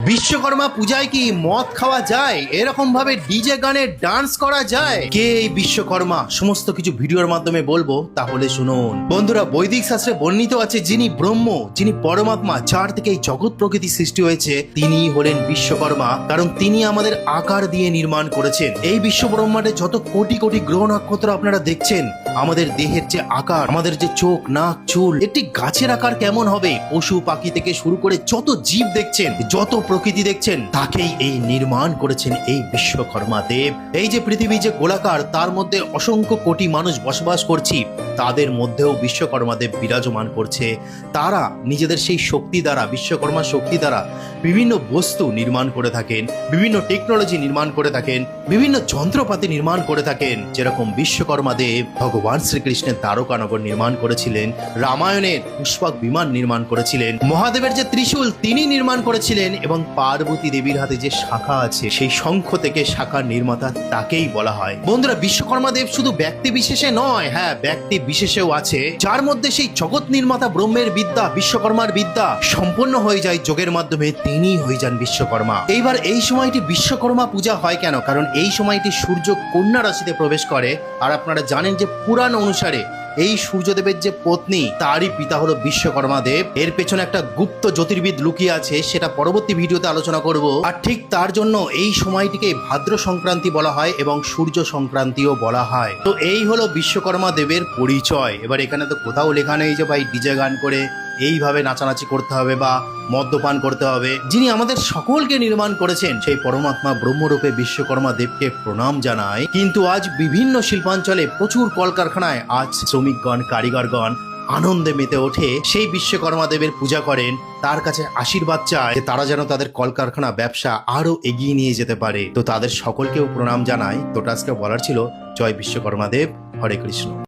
বিশ্বকর্মা পূজায় কি মদ খাওয়া যায়? এরকম ভাবে ডিজে গানে ডান্স করা যায়? কে এই বিশ্বকর্মা? সমস্ত কিছু ভিডিওর মাধ্যমে বলবো, তাহলে শুনুন। বন্ধুরা, বৈদিক শাস্ত্রে বর্ণিত আছে যিনি ব্রহ্ম, যিনি পরমাত্মা, যার থেকে এই জগৎ প্রকৃতি সৃষ্টি হয়েছে, তিনি হলেন বিশ্বকর্মা। কারণ তিনি আমাদের আকার দিয়ে নির্মাণ করেছেন। এই বিশ্ব ব্রহ্মাণ্ডে যত কোটি কোটি গ্রহ নক্ষত্র আপনারা দেখছেন, আমাদের দেহের যে আকার, আমাদের যে চোখ, নাক, চুল, একটি গাছের আকার কেমন হবে, পশু পাখি থেকে শুরু করে যত জীব দেখছেন, যত প্রকৃতি দেখছেন, তাকেই এই নির্মাণ করেছেন এই বিশ্বকর্মা দেব। এই যে পৃথিবী যে গোলাকার, তার মধ্যে অসংখ্য কোটি মানুষ বসবাস করছি, তাদের মধ্যেও বিশ্বকর্মা দেব বিরাজমান করছে। তারা নিজেদের সেই শক্তি দ্বারা, বিশ্বকর্মা শক্তি দ্বারা বিভিন্ন বস্তু নির্মাণ করে থাকেন, বিভিন্ন টেকনোলজি নির্মাণ করে থাকেন, বিভিন্ন যন্ত্রপাতি নির্মাণ করে থাকেন। যেরকম বিশ্বকর্মা দেব ভগবান শ্রীকৃষ্ণের দ্বারকানগর নির্মাণ করেছিলেন, রামায়ণের পুষ্পক বিমান নির্মাণ করেছিলেন, মহাদেবের যে ত্রিশূল তিনি নির্মাণ করেছিলেন, এবং পার্বতী দেবীর হাতে যে শাখা আছে, সেই শঙ্খ থেকে শাখার নির্মাতা তাকেই বলা হয়। বন্ধুরা, বিশ্বকর্মা দেব শুধু ব্যক্তি বিশেষে নয়, হ্যাঁ, ব্যক্তি বিশেষেও আছে, যার মধ্যে সেই জগৎ নির্মাতা ব্রহ্মের বিদ্যা, বিশ্বকর্মার বিদ্যা সম্পন্ন হয়ে যায় যোগের মাধ্যমে, তিনি হয়ে যান বিশ্বকর্মা। এইবার এই সময়টি বিশ্বকর্মা পূজা হয় কেন? কারণ এই সময়টি সূর্য কন্যা রাশিতে প্রবেশ করে। আর আপনারা জানেন যে পুরাণ অনুসারে এই সূর্যদেবের যে পত্নী, তারই পিতা হলো বিশ্বকর্মা দেব। এর পেছনে একটা গুপ্ত জ্যোতির্বিদ লুকিয়ে আছে, সেটা পরবর্তী ভিডিওতে আলোচনা করব। আর ঠিক তার জন্য এই সময়টিকে ভাদ্র সংক্রান্তি বলা হয় এবং সূর্য সংক্রান্তিও বলা হয়। তো এই হলো বিশ্বকর্মা দেবের পরিচয়। এবার এখানে তো কোথাও লেখা নেই যে ভাই ডিজে গান করে এইভাবে নাচানাচি করতে হবে বা মদ্যপান করতে হবে। যিনি আমাদের সকলকে নির্মাণ করেছেন, সেই পরমাত্মা ব্রহ্মরূপে বিশ্বকর্মা দেবকে প্রণাম জানাই। কিন্তু আজ বিভিন্ন শিল্পাঞ্চলে প্রচুর কলকারখানায় আজ শ্রমিকগণ, কারিগরগণ আনন্দে মেতে ওঠে, সেই বিশ্বকর্মা দেবের পূজা করেন, তার কাছে আশীর্বাদ চায় তারা যেন তাদের কলকারখানা ব্যবসা আরো এগিয়ে নিয়ে যেতে পারে। তো তাদের সকলকেও প্রণাম জানাই। তো আজকে বলার ছিল, জয় বিশ্বকর্মা দেব, হরে কৃষ্ণ।